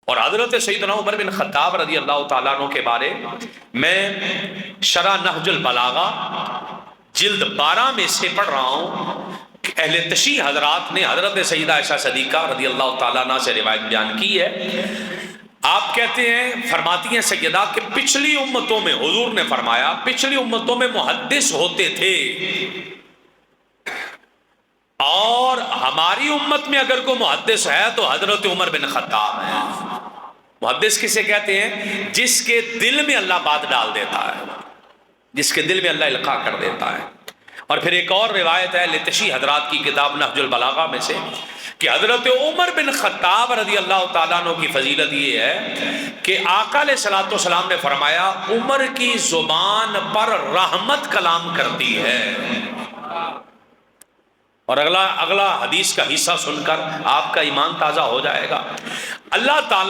اور حضرت سیدنا عمر بن خطاب رضی اللہ تعالیٰ عنہ کے بارے میں شرح نہج البلاغہ جلد 12 میں سے پڑھ رہا ہوں کہ اہل تشیع حضرات نے حضرت سیدہ عائشہ صدیقہ رضی اللہ تعالیٰ عنہ سے روایت بیان کی ہے۔ آپ کہتے ہیں، فرماتی ہیں سیدہ کہ پچھلی امتوں میں، حضور نے فرمایا پچھلی امتوں میں محدث ہوتے تھے، اور ہماری امت میں اگر کوئی محدث ہے تو حضرت عمر بن خطاب ہے۔ محدث کسے کہتے ہیں؟ جس کے دل میں اللہ بات ڈال دیتا ہے، جس کے دل میں اللہ القاء کر دیتا ہے۔ اور پھر ایک اور روایت ہے لتشیع حضرات کی کتاب نہج البلاغہ میں سے کہ حضرت عمر بن خطاب رضی اللہ تعالیٰ عنہ کی فضیلت یہ ہے کہ آقا علیہ الصلوۃ والسلام نے فرمایا عمر کی زبان پر رحمت کلام کرتی ہے۔ اور اگلا حدیث کا حصہ سن کر آپ کا ایمان تازہ ہو جائے گا۔ اللہ تعالیٰ